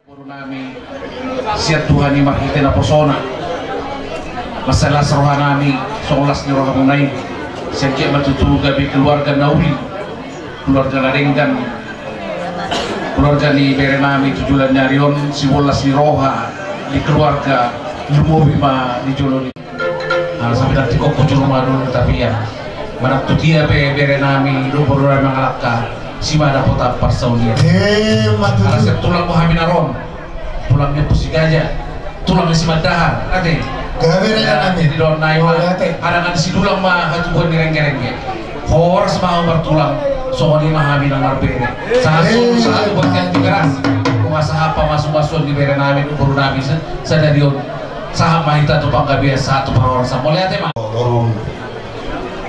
Nami siat Tuhan ni makita na persona masalah rohanami solas ni rohamunay siya matutuga bi keluarga nauli keluarga ladenggan keluarga ni berenami tujulan nyarion si wolas ni roha di keluarga lumobi ma di joloni sampai nanti kok kucur rumah tapi ya mana tutia be berenami lu berurai mengalaka si mana kota parsaunia alasan tulang muhaminaron tulangnya pusing aja tulangnya si madahar ate gawe di don naik kadang si tulang mah hatu buat ngereng-ngerengnya horas mau bertulang soalnya mahaminang marbere satu buat yang keras kuasa apa masuk-masuk di berenami baru nabi sadar dion saham mahita tuh bangga biasa tuh orang sama lihat emang lorong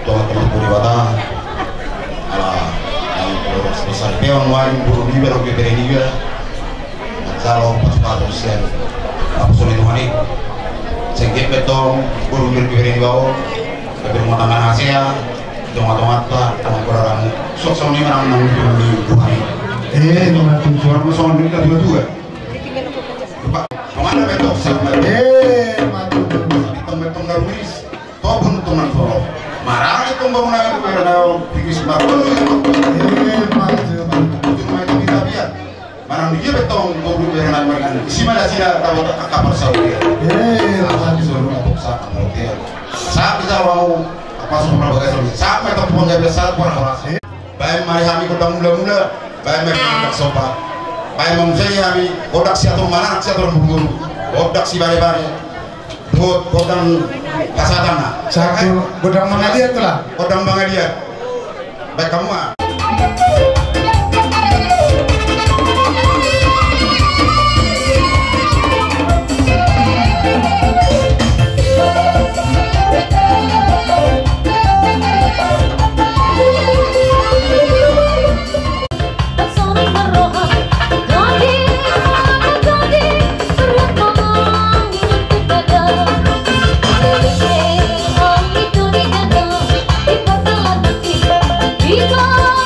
teman-teman kuriwata ala yang sebesar peon wain buru niber oke bereniga kalau pas usian aku sulit tuhani sengket betong buru niber bereniga tapi rumah tangan Asia tomat-tomat teman kurang sok soni menang di tuhani suara musuh ini kita dua-dua Pak kemana betong sama betong garuis toh pun teman solo marah itu bangunan itu karena pikis baru cuma itu kita biar marah dia betong goblok berenang mereka isi mana sih tahu kapal Saudi disuruh untuk saat hotel saat kita mau apa semua bagasi saat mereka pun nggak besar pun orang baik mari kami kodang mula-mula baik mereka sobat baik manusia kami kodak siatur mana siatur bubur kodak si bare-bare kodang kasatana satu kodang mangadiat lah kodang mangadiat baik kamu Because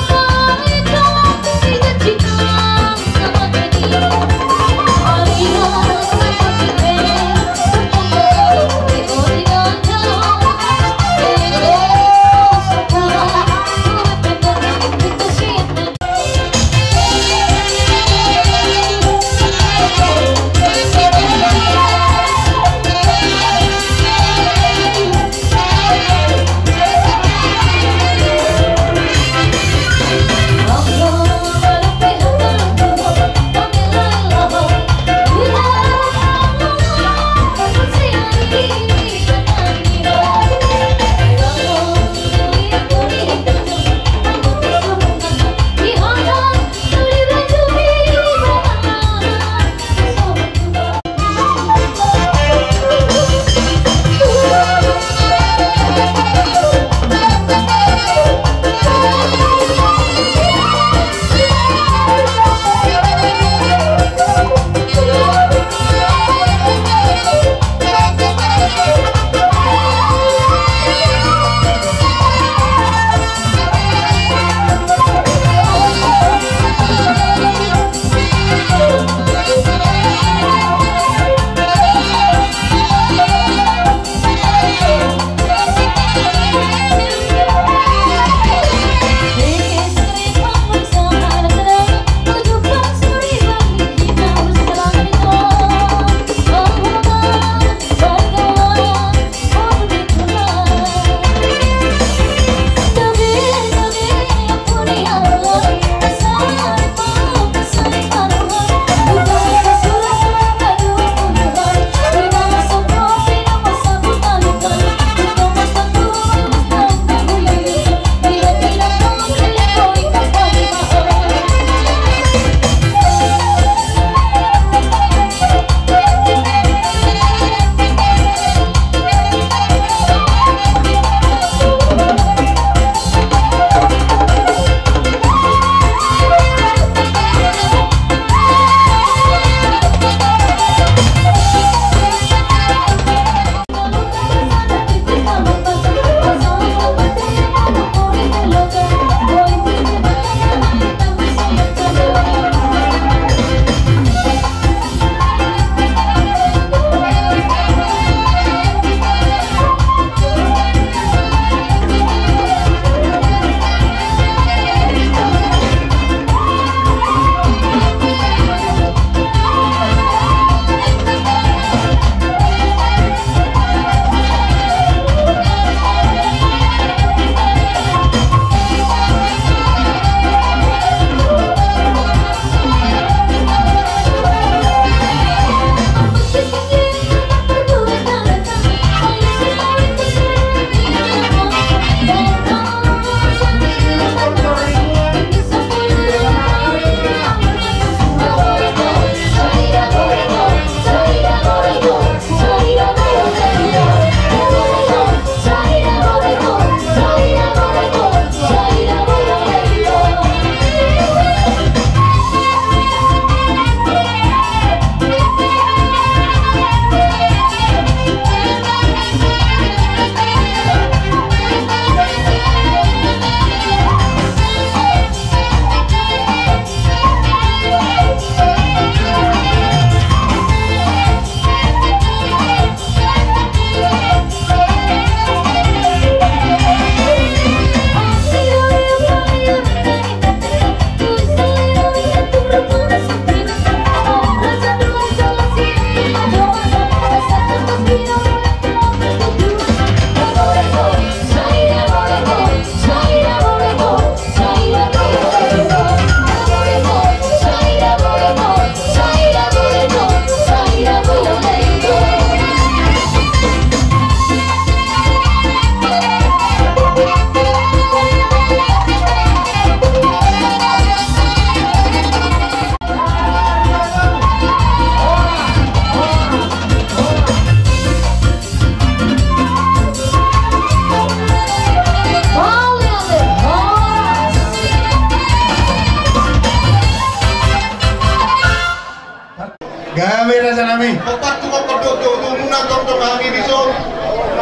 Gawe rasa nami. Opat tu kau kedok muna tong kami bison.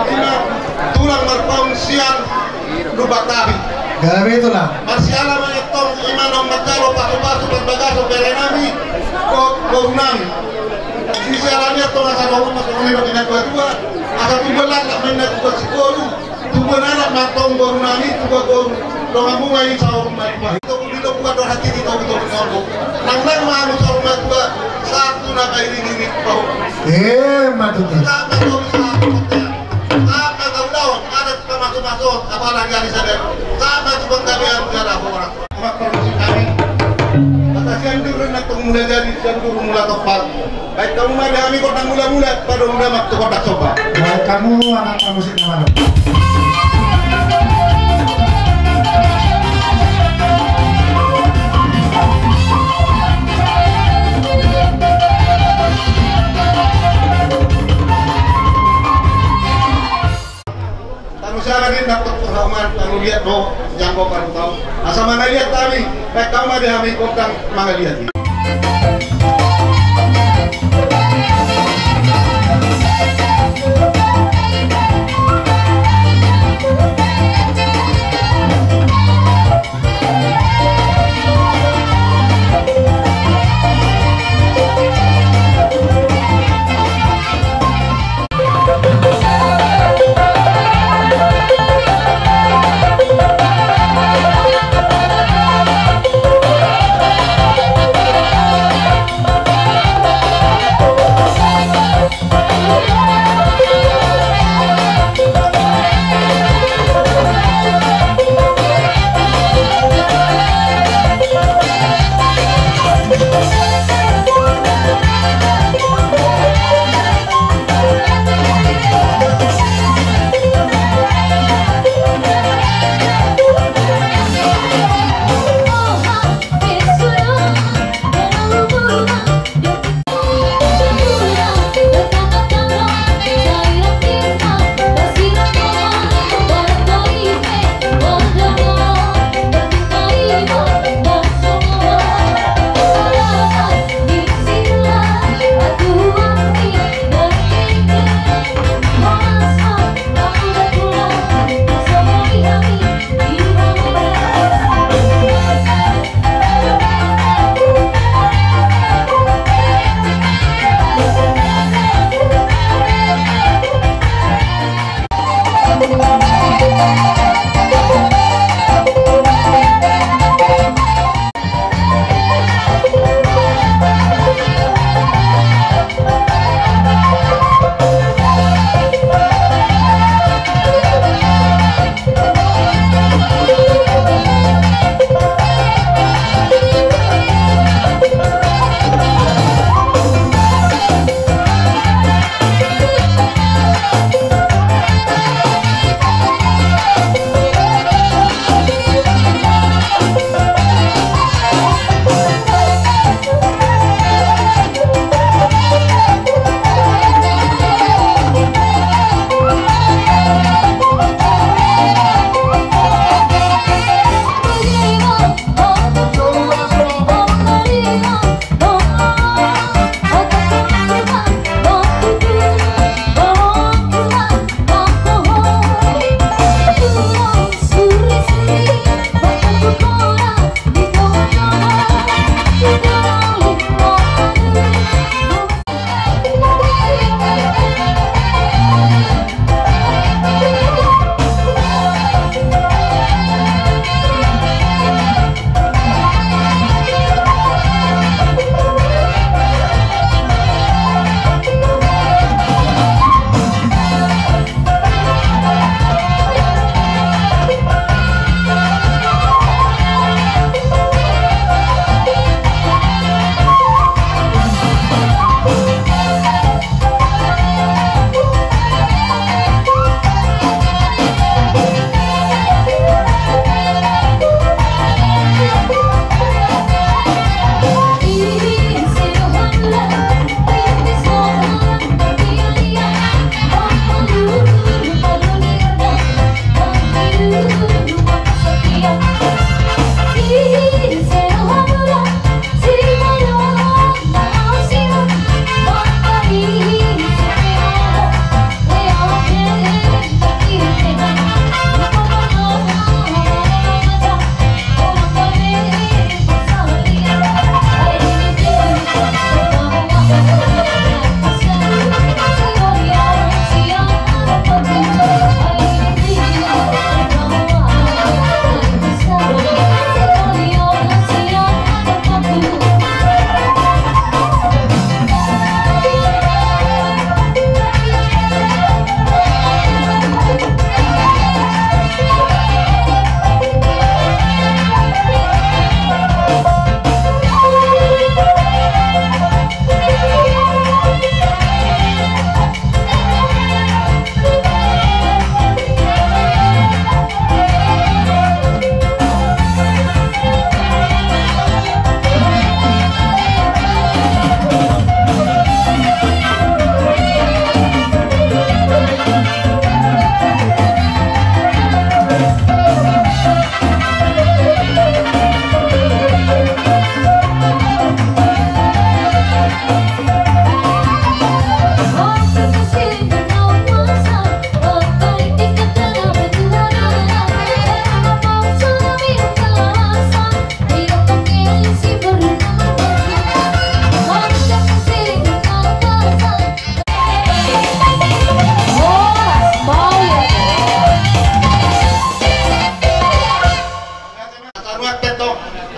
Ina tulang marpaun sian rubak tabi. Gawe itulah. Marsiala mengetong imanong magkalo pasu-pasu berbagaso berenami kok nami. Sisialannya to nasa bawah masuk nilo dua. Asa tubulan nak main nak buat sikolu. Tubulan anak matong nami tubuh gor dong bunga ini sahur mai. Itu buat orang hati itu betul betul. Nang malu sahur mai gua satu nak ini bau. Matut. Tak tahu daun ada masuk apalagi ada sadar. Sama tu penggawean negara orang. Mak permasuk kami. Kata siang dulu nak mula jadi siang dulu mula tepat. Baik kamu mah kami kota mula pada mula mak tu kota coba. Baik kamu anak kamu sih mana? Lagi dapat pengalaman kalau lihat do jangkau kan tahu. Asal mana lihat kami, baik kamu ada kami kotang mana lihat.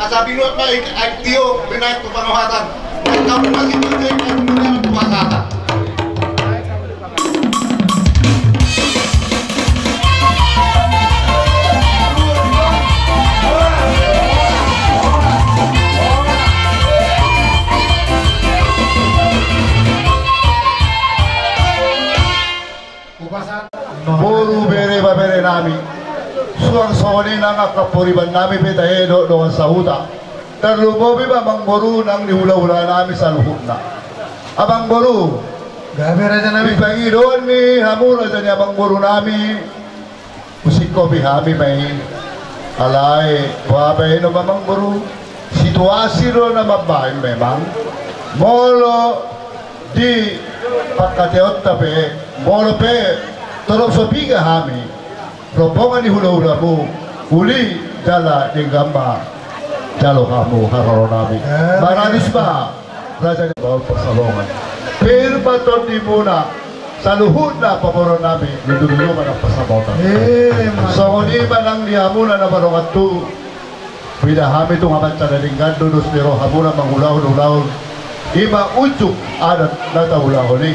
Kasabi mo pa tiyo binaik tu pangawatan. Kamu masih penting kemudian pangawatan. Buru bere babere nami suang soni nang akapuriban nami betahedo doon sa huta terlubobi ba bang boru nang dihula-hula nami sa luhut na abang boru Gabi raja nami. doon ni hamur aja ni abang boru nami musik kopi hami may alay babay no bang boru situasi ro na mabahin memang molo di pagkateot tape molo pe terus sopiga hami rombongan di hula-hula mu uli jala di gamba jalo kamu hararo nami maranis ba raja di bawah persalongan pirbaton di muna sa luhud na pamoro nami nidulungan ang pasabotan so kuni manang dihamuna na barongat tu pida hami itong amat sa dalinggan dunus niro hamuna manghulahon-hulahon ima ujuk adat na tahulahon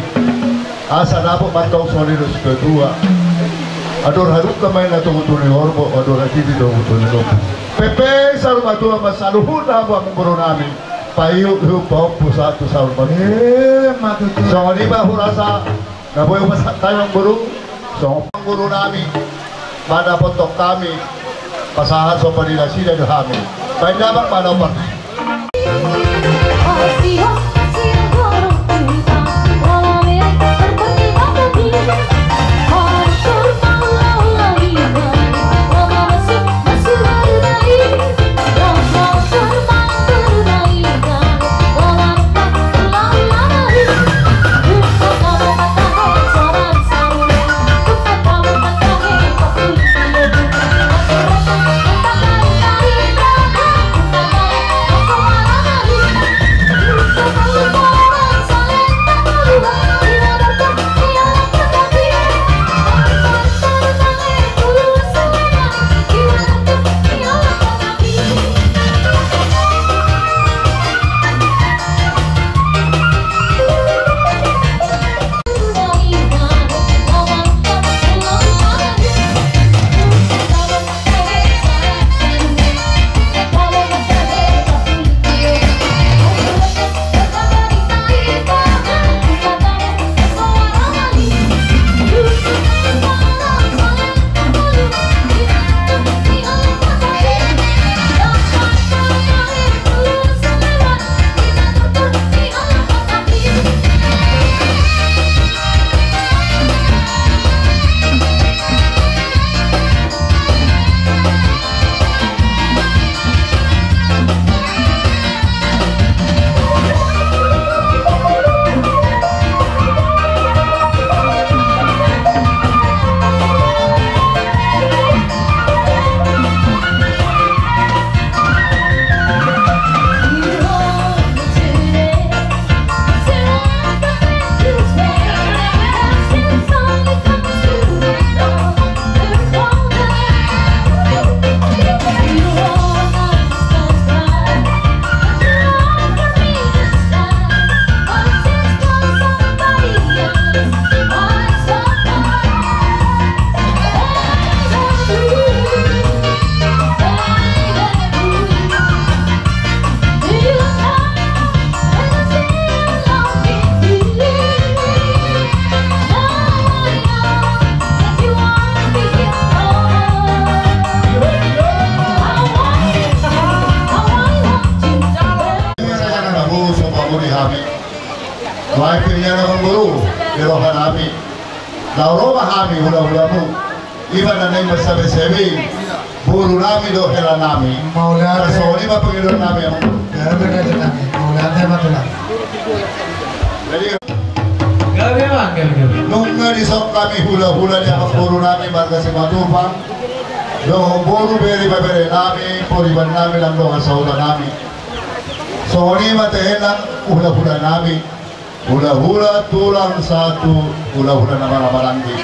asa na po matong solidos kedua ador haruk kamay na tumutuloy hormo ador atiti tumutuloy pepe sa rumatua masaluhun na po ang buro namin pahiyo po pusa to sa rumah so di ba hurasa nabuhay tayo ang buro so ang buro namin manapotok kami pasahan sa panilasila do kami may labang manaw Wahai pilihan abang guru, dirohan kami. Lauro mahami hula-hula mu. Iba na na'y masabi-sabi. Buru nami do hela nami. Maulate. Kasoni ba Panginoon nami ang Gabi raja nami. Maulate matulang. Jadi, Gabi man, gabi. nung narisok kami hula-hula ni abang guru nami marga si Matupang. Do buru beri babere nami, puriban nami lang do kasauda nami. So ni matahin lang hula-hula nami. Hula-hula tulang satu, hula-hula naman namalanggi.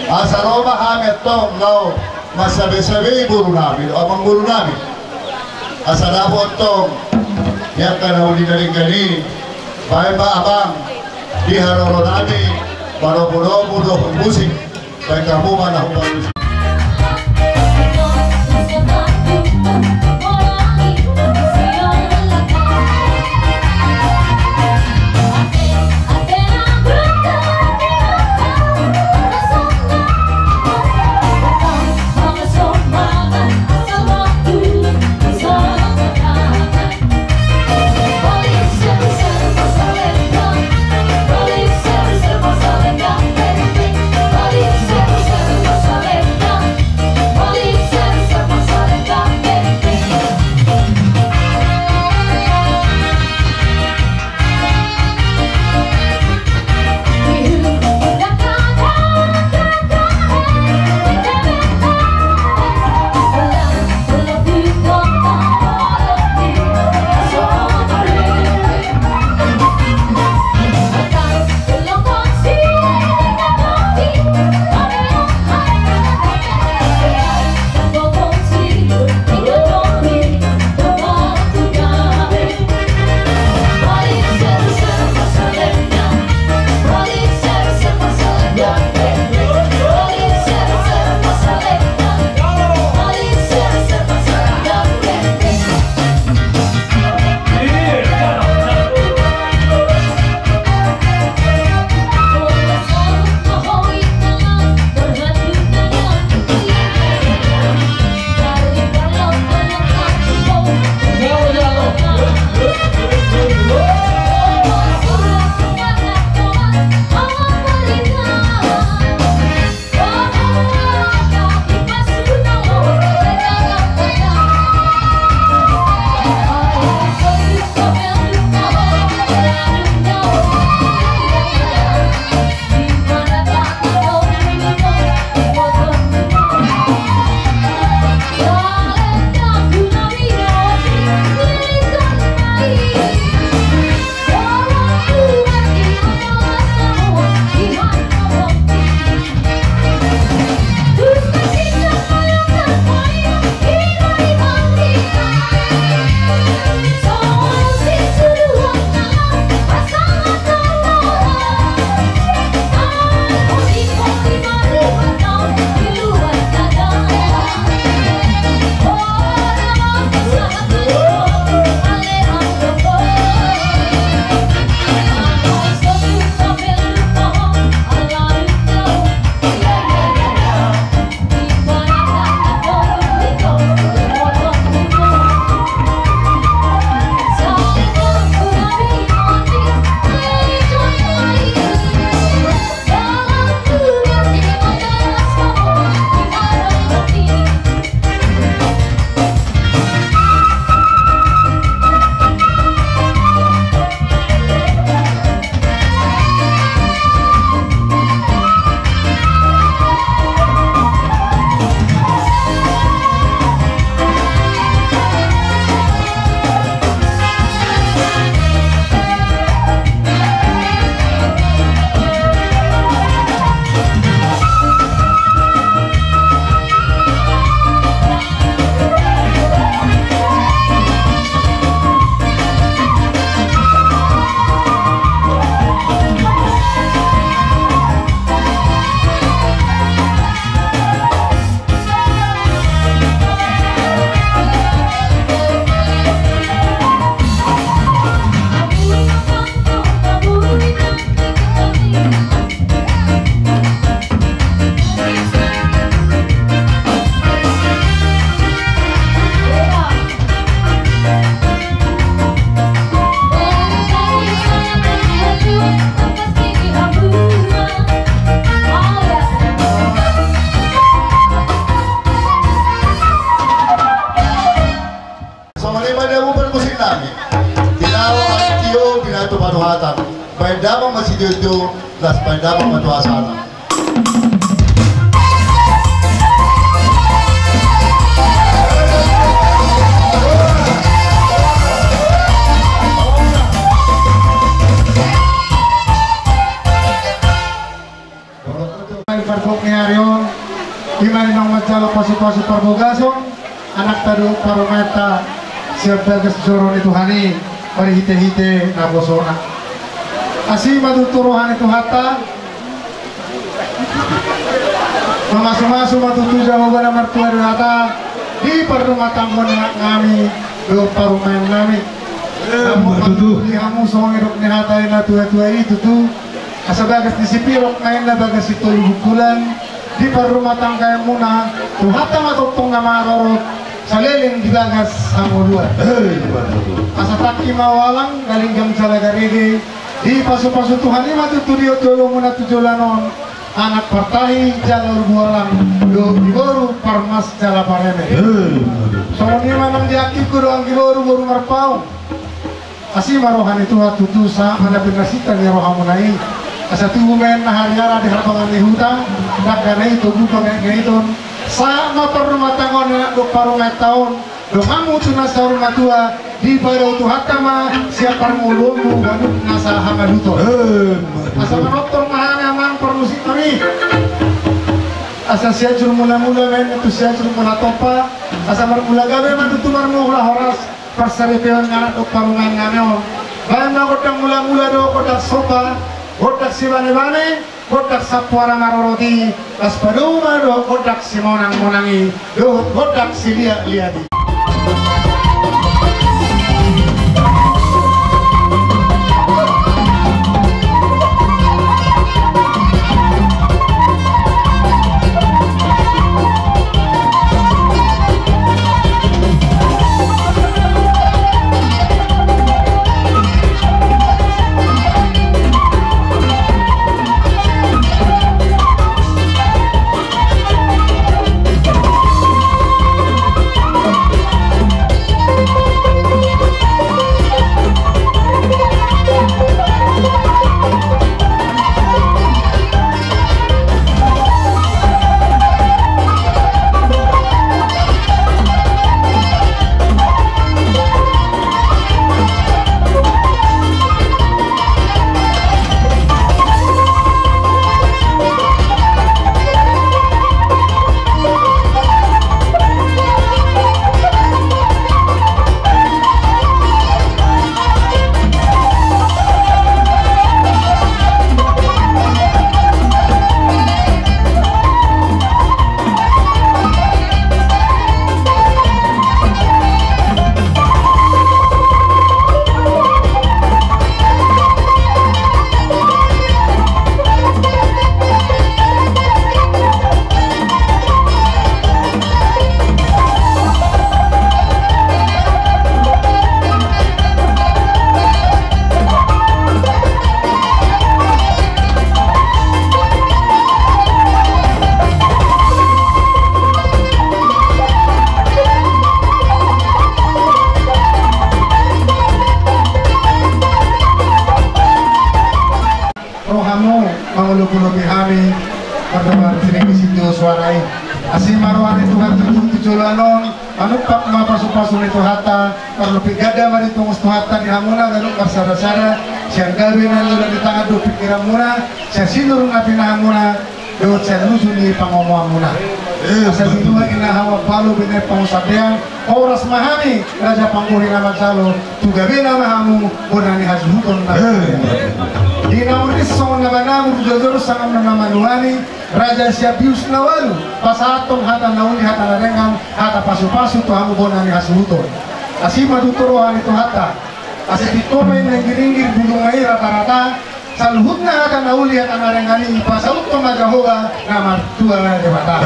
Asa Roma hamet to, ngao masabi-sabi buru namin, abang buru namin. Asadabot tong yang kanahuli na rin gani. Bahay ba abang di haroronani marobo-robo musik. Bahay kamu mana hubang musik. Pandamang masih jojo, las pandamang matuasana. Parbok ni Aryo, iman nang magjalo pasi-pasi parbogason, anak tadu parometa siap bagas joron itu hani pari hite-hite na bosona asih matuturuhan itu hatta mamasu-masu matutu jawaban mertua itu hatta di perumah tangga kami do parumahan kami kamu song irok ni hatta ina tua-tua itu tuh asa bagas disipirok main na bagas itu bulan di perumah tangga yang muna tuh hatta matutong na marorot saliling dibagas ang uluan asa taki mawalang galing jam salagarigi di pasu-pasu Tuhan ima tutudio tolo muna tujolanon anak partai jalur bualang do giboru parmas jala pareme so ni manang diaki kuro ang giboru boru marpau asi marohan itu hatutu sa hanapin nasita ni rohamunai asa tubuh men nahariara di harapangan ni hutang nakanai tubuh pangaiton sa motor rumah tangga na do parumay taon do kamu tu nasa rumah tua di pada tu hatama siapa mulungu ganuk nasa hamaduto asa manotor mahana mang permusik kami asa siya mula-mula men itu siya mula topa asa mula gabe man tu marmula horas persaripeon nganak do parumay ngameon bayan na kodang mula-mula do kodak sopa kodak sibane-bane kodak sapuara maroroti tas paduma do kodak si monang-monangi do kodak si liat-liati kami pertemuan sini situ suarai asih marwan itu hati tujulanon anu pak ma pasu-pasu itu hata perlu pigada mari itu hata di hamuna galu bersara-sara siang gawin anu di tangan do pikiran muna siang sinur ngapina hamuna do siang nusuni pangomoan muna asal itu ina hawa palu bine pangusadean oras mahami raja pangguri nama salo tugabina mahamu bonani hasbukon na di namun isong nabanamu jodor sangat menamanuani Raja Siapius nawalu pasatong hata nauli hata narengang hata pasu-pasu to hamu bonani hasuton asima tuturuhan itu hata asih ditomen yang giringgir bulung air rata-rata saluhutna hata nauli hata narengani pasaut to majahoga nama tua dewata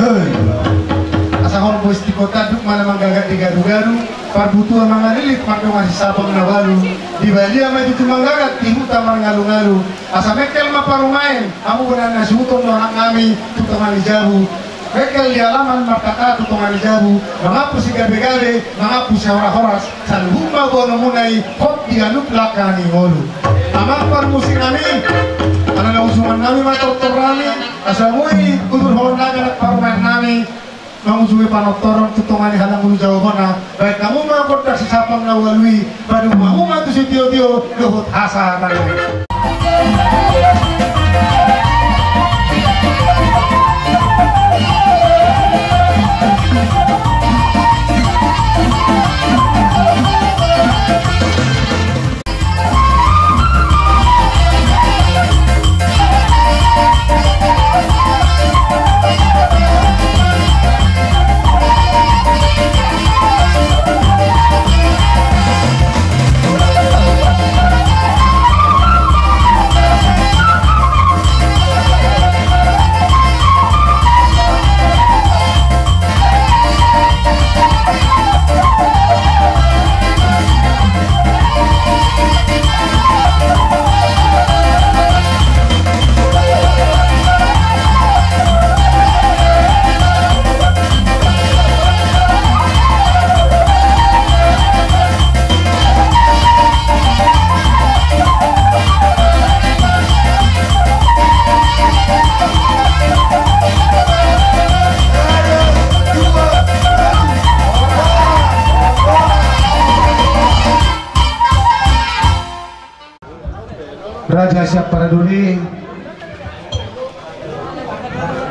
asahon bos di kota duk mana manggagat di garu-garu parbutua mangalilit maka masih sapang nawalu di Bali ama itu manggagat di hutan mangalu-ngalu asa mekel maparumain kamu benar nasuton orang kami tutangan jabu mekel di halaman markaka tutangan jabu mengapu si gabe-gabe mengapu si horas saluhuma bono munai hot dianuk lakani ngolu ama parmusik kami karena usungan kami matok terami asa mui kudur honda anak parumain kami mengusui panoktoron tutungani halang ulu jawabana baik kamu mengakot tak sesapang nawalui pada kamu matu si tio-tio luhut hasa tangan Raja siap para duli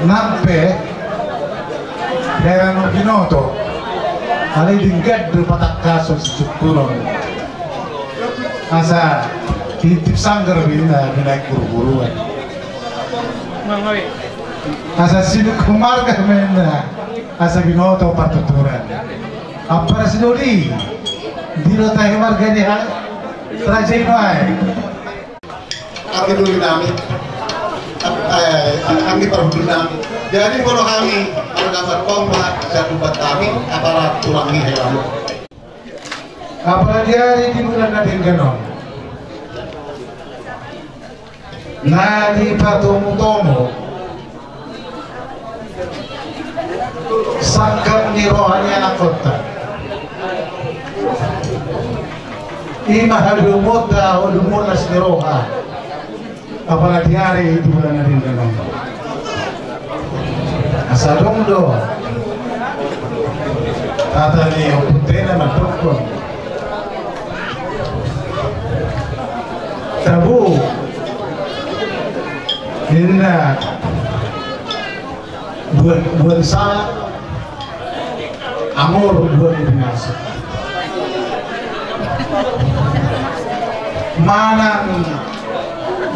nampe Herano Binoto ali dinggad do patak kaso si Cukuron asa titip sanggar binaik buru-buruan asa sinuk kumarga mena asa Binoto patuturan apa si duli dilo tayo marga niya Raja Inoy kami dulu kami kami perlu kami jadi kalau kami dapat kompak satu buat kami aparat tulangi hewan apa dia di bulan natin ganon nadi patumu-tomo sangkap ni rohani anak kota imahadumot na udumot na siniroha apalagi hari di bulan natin ganon asalong do tata ni yung punte na matukon tabu hina buwan sa amor buwan ibinasa manang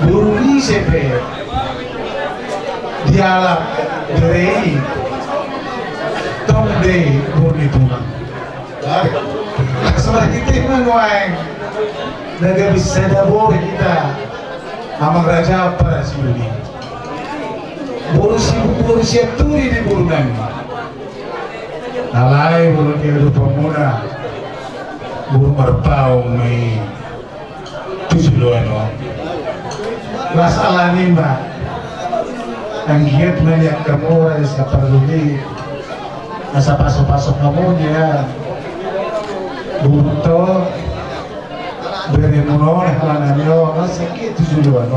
buruni sepe dialog direi tom de burni tunang seperti itu menguang naga bisa dabur kita amang raja para sini burusi turi di burunan alai burun itu pemuda burung merpau mai tujuan masalah ni mbak ang hiyat na niya kamu sa parluli nasa pasok-pasok kamu niya buto beri muno na halanan niyo sakit tujuan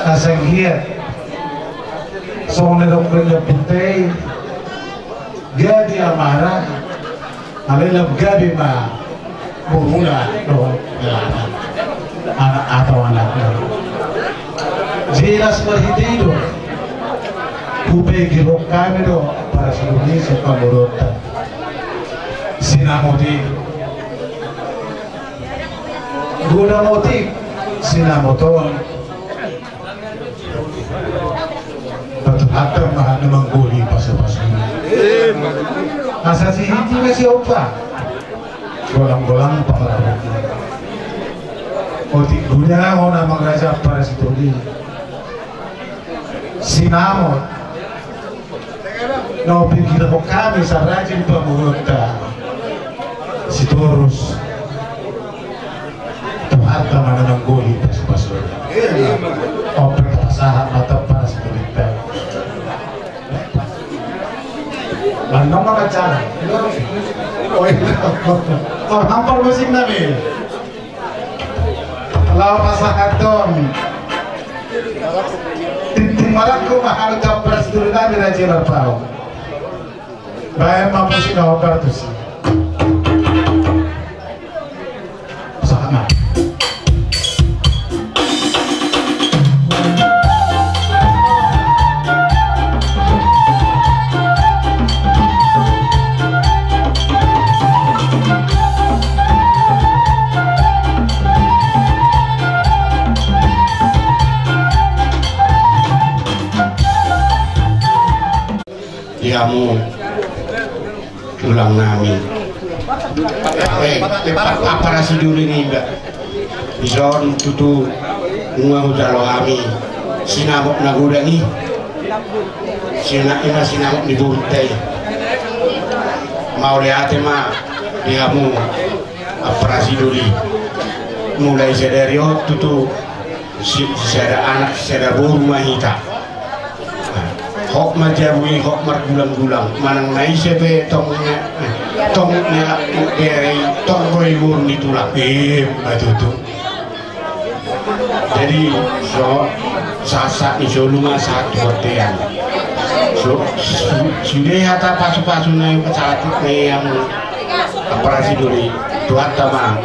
asang hiyat so na dokter niya putay gadi amara alilab gabi ma buruna doon anak atau anaknya jelas berhidup kubegi kami do para seluruh sekamurota sinamoti guna motif sinamoton betul hatam mahal mengguli pasal-pasal asal si hindi masih opa golang-golang pengaruh Oti gunya mo na raja para si Tuli sinamot no pinggir mo kami sa rajin pamurota si Torus tuhat ka man ng guli pas-pasol o pagkasahan mata para si Tulita manong mga tsara o hampar musik namin law pasahaton timarak ko mahal ka prasduro namin na General Pao bayan mamusin ako kartus sama kamu ulang namin para si dulu ini mbak bison tutu ngau jalo kami sinabok nagoda ni sinabok ni burtay mau lihat mah kamu para si dulu mulai sederio tutu sada anak sada buru mahita hok majabui hok margulang-gulang manang nai sepe tongnya dari tong roibur ditulak batutu jadi so sasak ni solunga satu hotean so sudah hata pasu-pasu na yung kasatit na yung operasi duri tuat sama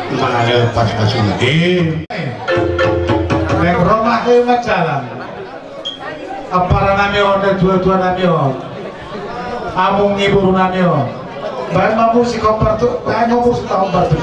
lepas kasundin. Nek rumah ke jalan. Apa namanya ada dua-dua namanya. Amung ibu namanya. Baik mau musik kompar tuh, baik mau musik kompar tuh.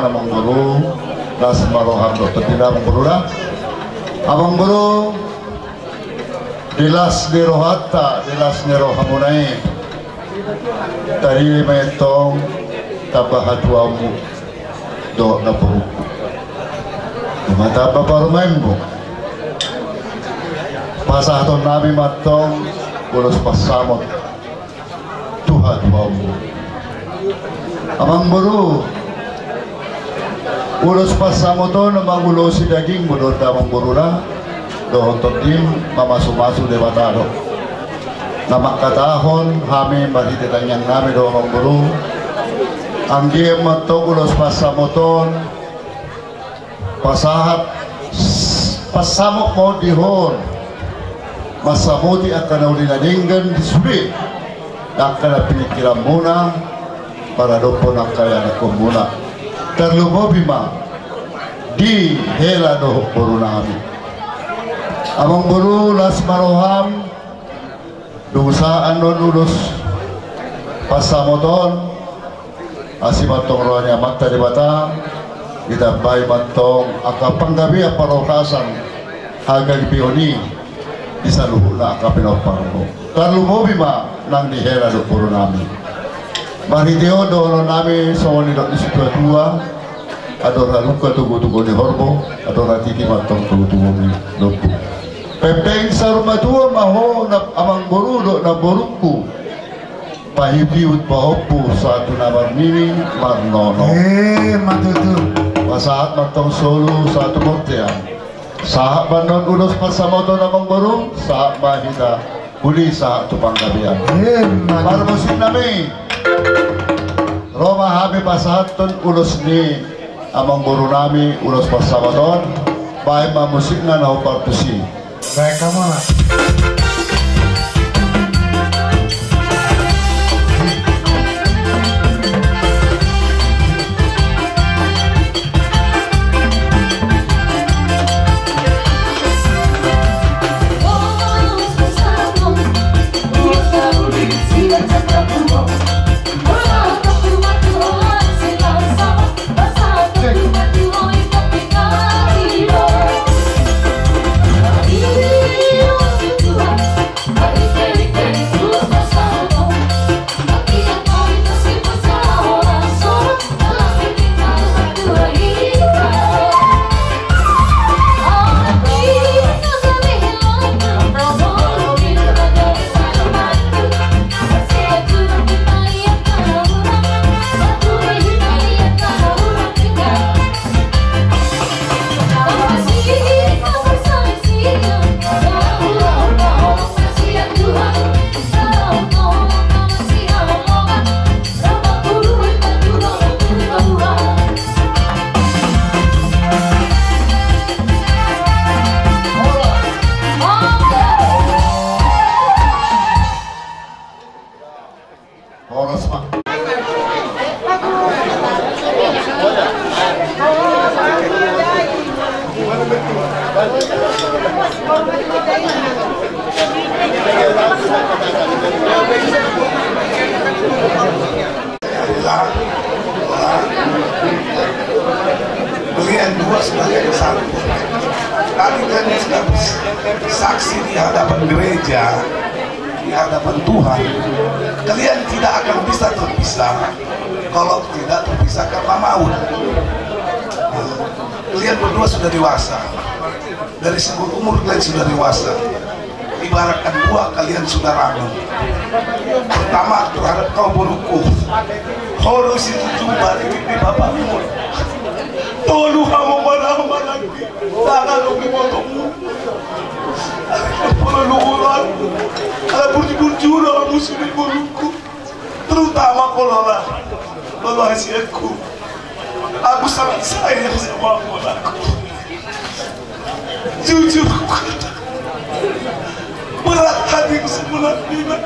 Abang Guru las maroham dokter tidak Abang Guru lah Abang Guru dilas di rohata dilas ni rohamunai tadi metong tabahatuamu do na puru mata bapak rumahmu pasaton nabi matong ulos pasamot Tuhan wamu Abang Guru ulos pasamoto na mangulosi daging munod na Abang Guru na doon totim mamasu-masu de batado na makatahon kami mahititanyan namin doon Abang Guru ang giyem mato ulos pasamoton pasahat pasamok mo dihon masamuti akan naulinadinggan di sulit akan pinikiran muna para doon ang kaya na kumuna terlumobima di hela doh Guru nami Abang Guru las maroham dusaan non ulus pasamoton asih matong rohnya mata di batang kita bayi matong akapang gabi aparokasan hagang pioni bisa luhula akapinopang mo terlumobima nang di hela doh Guru nami Mariteo doon namin sa wanita ni Sipatua adora luka tugu-tugu ni Horbo adora titi matong tugu-tugu ni Lopo pepeng sa rumah tua maho na Abang Guru do na borukku pahibiut pahopu satu namar mimi marnono matutu pasahat matong solo satu mortean sahat banon ulos pasamoto na Abang Guru sahat mahita huli sahat tupang gabian para musik namin Roma kami pasahaton ulos ni amang guru nami ulos pasabaton bahay mamusik na naupartusi. Baik kamu lah. Kalian dua sebagai satu. Tadi kalian sudah saksi di hadapan gereja, di hadapan Tuhan. Kalian tidak akan bisa terpisah kalau tidak terpisah karena maut. Kalian berdua sudah dewasa. Dari segi umur kalian sudah dewasa. Ibaratkan dua kalian sudah ragu. Pertama terhadap kau buruku. Kalau situ jumpa di pipi bapakmu. Tolong kamu mana lagi. Tangan lagi potongmu. Perlu ulang. Kalau bujur kamu sudah buruku. Terutama kalau hasilku. Aku sangat sayang sama anakku. Jujur berat hatiku sebulan ini,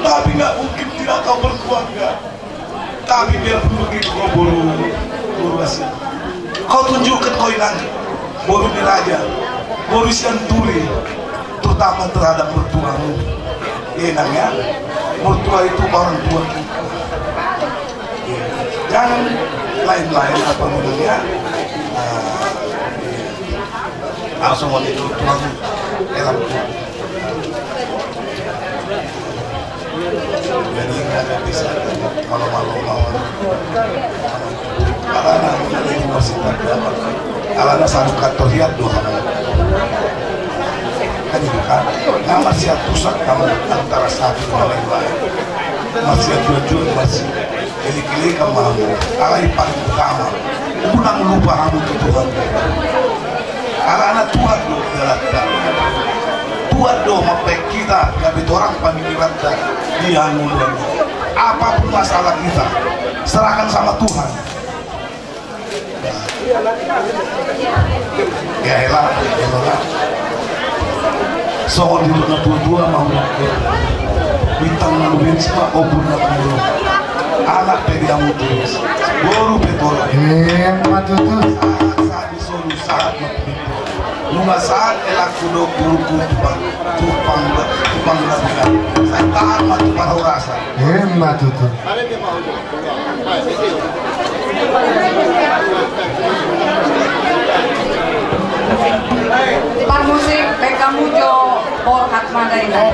tapi nggak mungkin tidak kau berkeluarga. Tapi biarpun begitu kau buru hasil. Kau tunjukkan kau lagi, boru di raja, boru santuri, terutama terhadap mertuamu. Enak ya, mertua itu orang tua kita. Jangan lain-lain apa namanya. Langsung mau itu tuamu, elam tuh. Jadi nggak ada bisa kalau malu alana ini masih ada alana satu kantor hiat doa kan itu kan nama siap pusat kamu antara satu dan lain-lain masih jujur masih kili-kili kamu alai paling utama pulang lupa kamu ke Tuhan anak Tuhan lo Tuhan do mapek kita gabi orang pemikiran dia ngulur apapun masalah kita serahkan sama Tuhan ya elah soal di mana dua mau bintang nungguin semua obor nungguin anak pedi yang terus baru betul yang matutu saat disuruh saat nunga saat elak kudo guruku tupang nabilan saya tahan matu paruh rasa matutu Par musik Beka Mujo por Hatmadaina.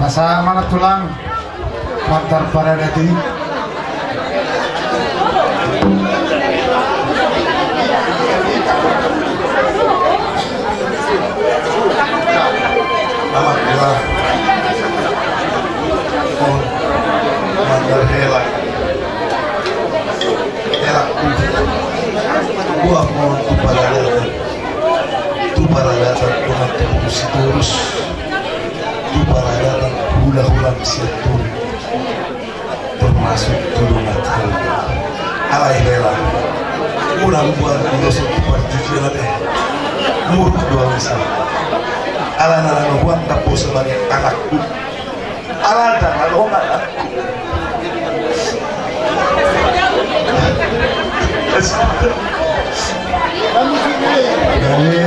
Pasang mana tulang mantar para dati. Alhamdulillah. Oh, mandar helak. Helak buah mohon tu para datang dengan terus terus tu para datang hula-hula siatu termasuk tulungan tahu alai hela mudah buat dosa parti teh muruk dua misal ala buat tapu sebagai anakku ala dan alongan Jadi,